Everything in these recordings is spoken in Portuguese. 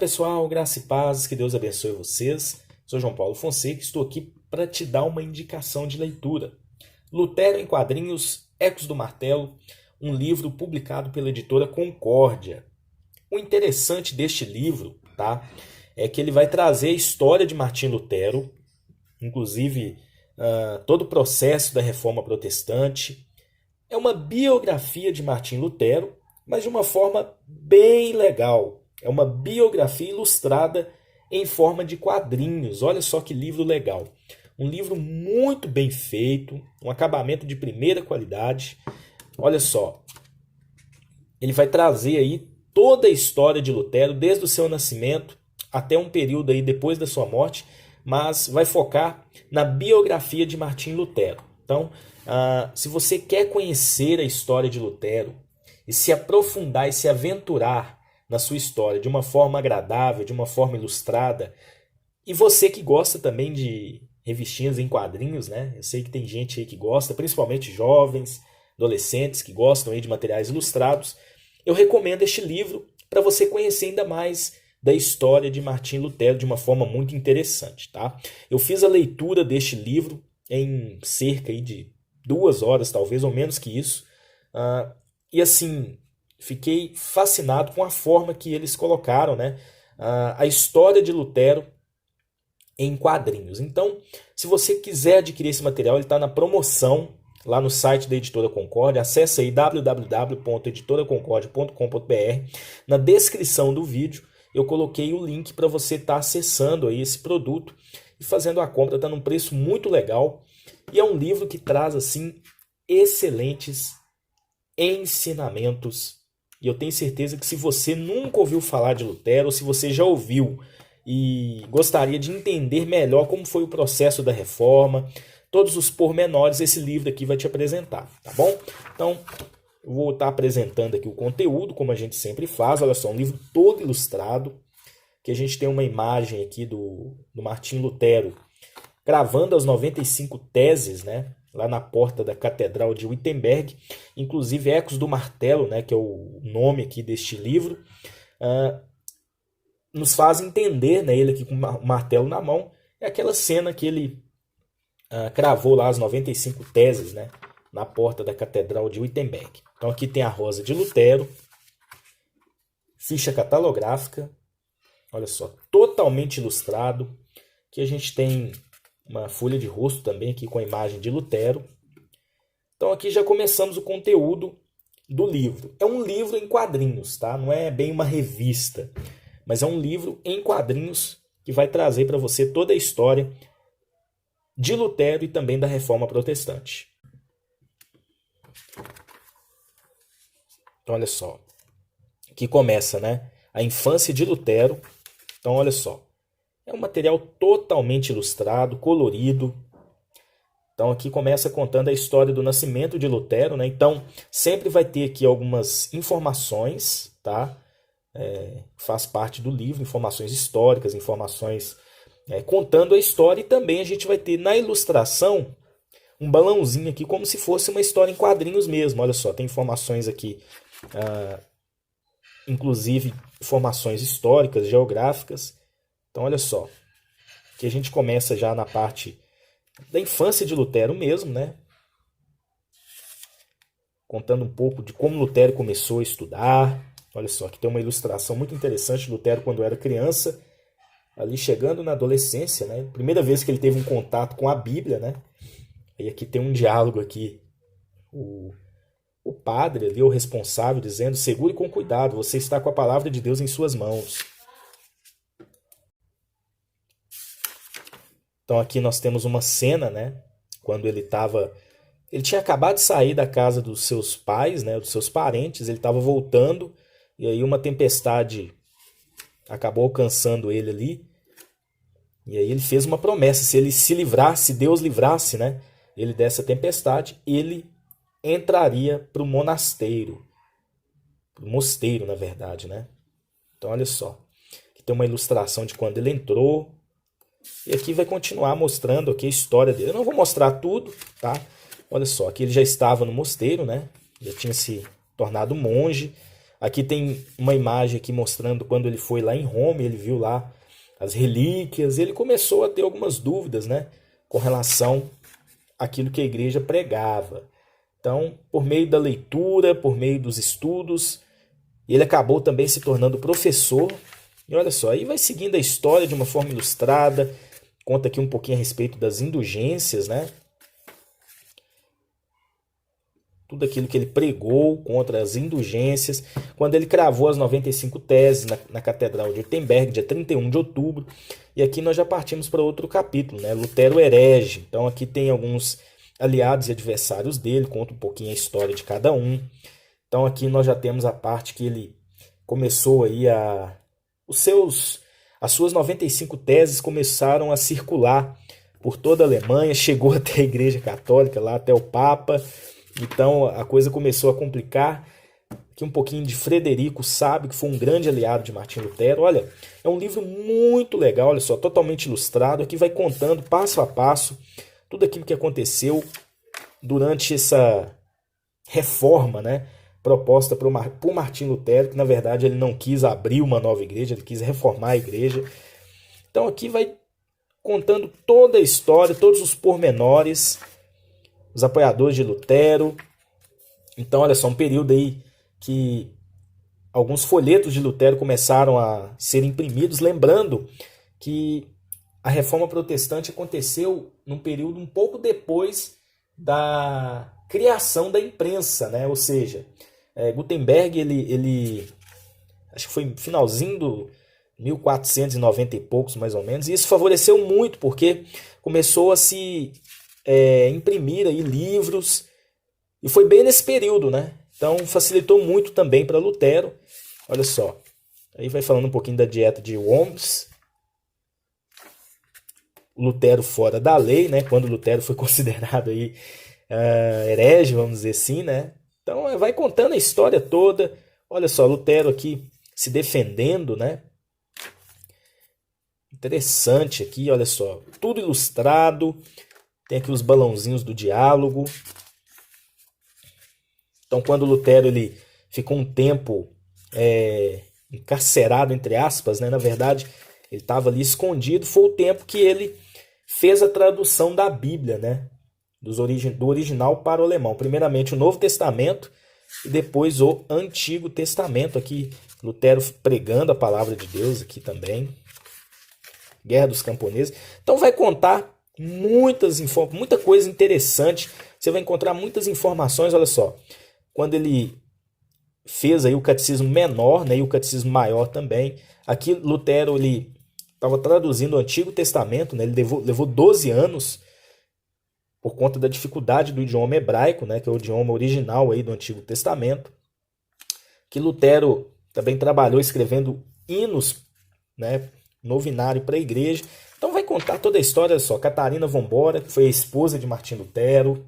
pessoal, graça e paz, que Deus abençoe vocês. Sou João Paulo Fonseca e estou aqui para te dar uma indicação de leitura. Lutero em Quadrinhos, Ecos do Martelo, um livro publicado pela editora Concórdia. O interessante deste livro, tá, é que ele vai trazer a história de Martim Lutero, inclusive todo o processo da Reforma Protestante. É uma biografia de Martim Lutero, mas de uma forma bem legal. É uma biografia ilustrada em forma de quadrinhos. Olha só que livro legal. Um livro muito bem feito, um acabamento de primeira qualidade. Olha só. Ele vai trazer aí toda a história de Lutero, desde o seu nascimento até um período aí depois da sua morte, mas vai focar na biografia de Martim Lutero. Então, se você quer conhecer a história de Lutero e se aprofundar e se aventurar na sua história de uma forma agradável, de uma forma ilustrada, e você que gosta também de revistinhas em quadrinhos, né? Eu sei que tem gente aí que gosta, principalmente jovens, adolescentes que gostam aí de materiais ilustrados. Eu recomendo este livro para você conhecer ainda mais da história de Martim Lutero de uma forma muito interessante, tá? Eu fiz a leitura deste livro em cerca aí de 2 horas, talvez, ou menos que isso. E assim, fiquei fascinado com a forma que eles colocaram, né, a história de Lutero em quadrinhos. Então, se você quiser adquirir esse material, ele está na promoção lá no site da Editora Concórdia. Acesse aí www.editoraconcordia.com.br. Na descrição do vídeo eu coloquei o link para você estar acessando aí esse produto e fazendo a compra. Está num preço muito legal e é um livro que traz assim excelentes ensinamentos. E eu tenho certeza que se você nunca ouviu falar de Lutero, ou se você já ouviu e gostaria de entender melhor como foi o processo da reforma, todos os pormenores, esse livro aqui vai te apresentar, tá bom? Então, eu vou estar apresentando aqui o conteúdo, como a gente sempre faz. Olha só, um livro todo ilustrado, que a gente tem uma imagem aqui do Martim Lutero gravando as 95 teses, né? Lá na porta da Catedral de Wittenberg, inclusive Ecos do Martelo, né, que é o nome aqui deste livro, nos faz entender, né, ele aqui com o martelo na mão, é aquela cena que ele cravou lá as 95 teses, né, na porta da Catedral de Wittenberg. Então aqui tem a rosa de Lutero, ficha catalográfica, olha só, totalmente ilustrado, que a gente tem uma folha de rosto também aqui com a imagem de Lutero. Então aqui já começamos o conteúdo do livro. É um livro em quadrinhos, tá? Não é bem uma revista, mas é um livro em quadrinhos que vai trazer para você toda a história de Lutero e também da Reforma Protestante. Então olha só, aqui começa, né, a infância de Lutero. Então olha só, é um material totalmente ilustrado, colorido. Então aqui começa contando a história do nascimento de Lutero, né? Então sempre vai ter aqui algumas informações, tá? Faz parte do livro, informações históricas, informações contando a história, e também a gente vai ter na ilustração um balãozinho aqui, como se fosse uma história em quadrinhos mesmo. Olha só, tem informações aqui, inclusive informações históricas, geográficas. Então, olha só, que a gente começa já na parte da infância de Lutero mesmo, né? Contando um pouco de como Lutero começou a estudar. Olha só, aqui tem uma ilustração muito interessante de Lutero quando era criança, ali chegando na adolescência, né? Primeira vez que ele teve um contato com a Bíblia, né? E aqui tem um diálogo aqui, o padre ali, o responsável, dizendo: segure com cuidado, você está com a palavra de Deus em suas mãos. Então aqui nós temos uma cena, né, quando ele tinha acabado de sair da casa dos seus pais, né, dos seus parentes, ele estava voltando, e aí uma tempestade acabou alcançando ele ali, e aí ele fez uma promessa: se ele se livrasse, se Deus livrasse, né, ele dessa tempestade, ele entraria para o mosteiro, na verdade, né. Então olha só, aqui tem uma ilustração de quando ele entrou. E aqui vai continuar mostrando aqui a história dele. Eu não vou mostrar tudo, tá? Olha só, aqui ele já estava no mosteiro, né? Já tinha se tornado monge. Aqui tem uma imagem aqui mostrando quando ele foi lá em Roma, ele viu lá as relíquias, ele começou a ter algumas dúvidas, né, com relação àquilo que a igreja pregava. Então, por meio da leitura, por meio dos estudos, ele acabou também se tornando professor. E olha só, aí vai seguindo a história de uma forma ilustrada, conta aqui um pouquinho a respeito das indulgências, né? Tudo aquilo que ele pregou contra as indulgências, quando ele cravou as 95 teses na Catedral de Wittenberg, dia 31 de outubro. E aqui nós já partimos para outro capítulo, né? Lutero herege. Então aqui tem alguns aliados e adversários dele, conta um pouquinho a história de cada um. Então aqui nós já temos a parte que ele começou aí as suas 95 teses começaram a circular por toda a Alemanha, chegou até a Igreja Católica, lá até o Papa. Então a coisa começou a complicar. Aqui um pouquinho de Frederico Sábio, que foi um grande aliado de Martinho Lutero. Olha, é um livro muito legal, olha só, totalmente ilustrado. Aqui vai contando passo a passo tudo aquilo que aconteceu durante essa reforma, né, proposta por Martinho Lutero, que na verdade ele não quis abrir uma nova igreja, ele quis reformar a igreja. Então aqui vai contando toda a história, todos os pormenores, os apoiadores de Lutero. Então olha só, um período aí que alguns folhetos de Lutero começaram a ser imprimidos, lembrando que a reforma protestante aconteceu num período um pouco depois da criação da imprensa, né? Ou seja, Gutenberg, ele acho que foi finalzinho do 1490 e poucos, mais ou menos, e isso favoreceu muito, porque começou a se imprimir aí livros, e foi bem nesse período, né? Então facilitou muito também para Lutero. Olha só, aí vai falando um pouquinho da dieta de Worms, Lutero fora da lei, né? Quando Lutero foi considerado aí herege, vamos dizer assim, né? Então vai contando a história toda. Olha só, Lutero aqui se defendendo, né? Interessante aqui, olha só, tudo ilustrado. Tem aqui os balãozinhos do diálogo. Então, quando Lutero ele ficou um tempo encarcerado, entre aspas, né? Na verdade, ele estava ali escondido. Foi o tempo que ele fez a tradução da Bíblia, né? Do original para o alemão. Primeiramente o Novo Testamento e depois o Antigo Testamento. Aqui Lutero pregando a palavra de Deus aqui também. Guerra dos Camponeses. Então vai contar muita coisa interessante. Você vai encontrar muitas informações. Olha só, quando ele fez aí o catecismo menor, né, e o catecismo maior também. Aqui Lutero ele estava traduzindo o Antigo Testamento, né, ele levou 12 anos por conta da dificuldade do idioma hebraico, né, que é o idioma original aí do Antigo Testamento. Que Lutero também trabalhou escrevendo hinos, né, novinário para a igreja. Então vai contar toda a história. Olha só, Catarina Vambora, que foi a esposa de Martinho Lutero.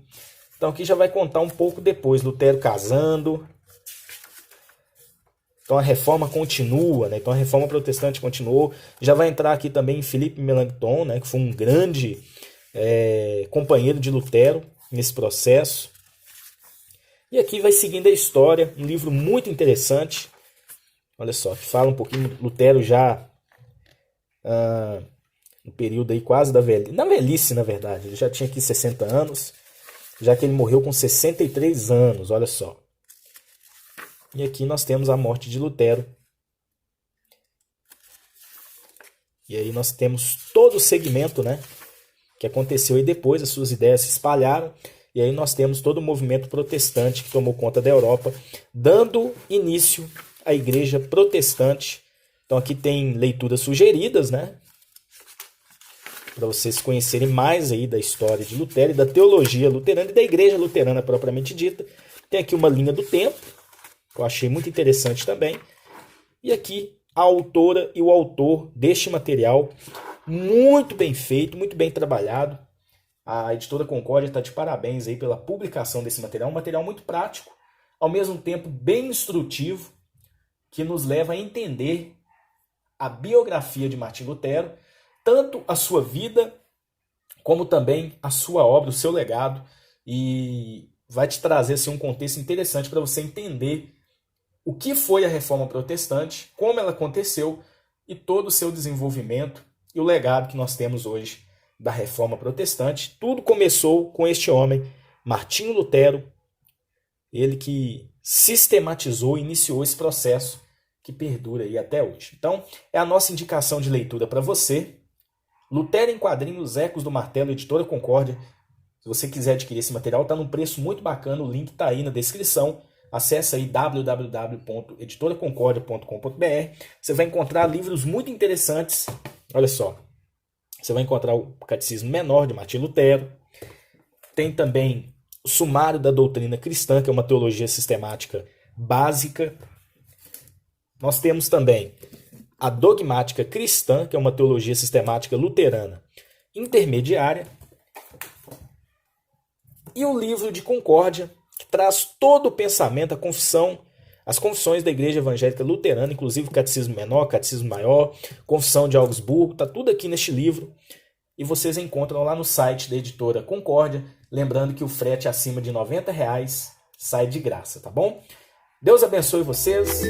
Então aqui já vai contar um pouco depois, Lutero casando. Então a reforma continua, né? Então a reforma protestante continuou. Já vai entrar aqui também Felipe Melanchthon, né? Que foi um grande companheiro de Lutero nesse processo. E aqui vai seguindo a história, um livro muito interessante. Olha só, que fala um pouquinho Lutero já no período aí quase da velhice. Na velhice, na verdade. Ele já tinha aqui 60 anos, já que ele morreu com 63 anos, olha só. E aqui nós temos a morte de Lutero. E aí nós temos todo o segmento, né, que aconteceu e depois as suas ideias se espalharam. E aí nós temos todo o movimento protestante que tomou conta da Europa, dando início à igreja protestante. Então aqui tem leituras sugeridas, né, para vocês conhecerem mais aí da história de Lutero e da teologia luterana e da igreja luterana propriamente dita. Tem aqui uma linha do tempo, que eu achei muito interessante também. E aqui a autora e o autor deste material, muito bem feito, muito bem trabalhado. A editora Concórdia está de parabéns aí pela publicação desse material, um material muito prático, ao mesmo tempo bem instrutivo, que nos leva a entender a biografia de Martinho Lutero, tanto a sua vida, como também a sua obra, o seu legado, e vai te trazer assim, um contexto interessante para você entender o que foi a Reforma Protestante, como ela aconteceu e todo o seu desenvolvimento e o legado que nós temos hoje da Reforma Protestante. Tudo começou com este homem, Martinho Lutero, ele que sistematizou e iniciou esse processo que perdura aí até hoje. Então, é a nossa indicação de leitura para você. Lutero em Quadrinhos, Ecos do Martelo, Editora Concórdia. Se você quiser adquirir esse material, está num preço muito bacana, o link está aí na descrição. Acesse aí www.editoraconcordia.com.br. Você vai encontrar livros muito interessantes. Olha só, você vai encontrar o Catecismo Menor de Martinho Lutero. Tem também o Sumário da Doutrina Cristã, que é uma teologia sistemática básica. Nós temos também a Dogmática Cristã, que é uma teologia sistemática luterana intermediária. E o livro de Concórdia, que traz todo o pensamento, a confissão, as confissões da Igreja Evangélica Luterana, inclusive o Catecismo Menor, Catecismo Maior, Confissão de Augsburgo, está tudo aqui neste livro. E vocês encontram lá no site da Editora Concórdia. Lembrando que o frete acima de R$ 90 sai de graça, tá bom? Deus abençoe vocês.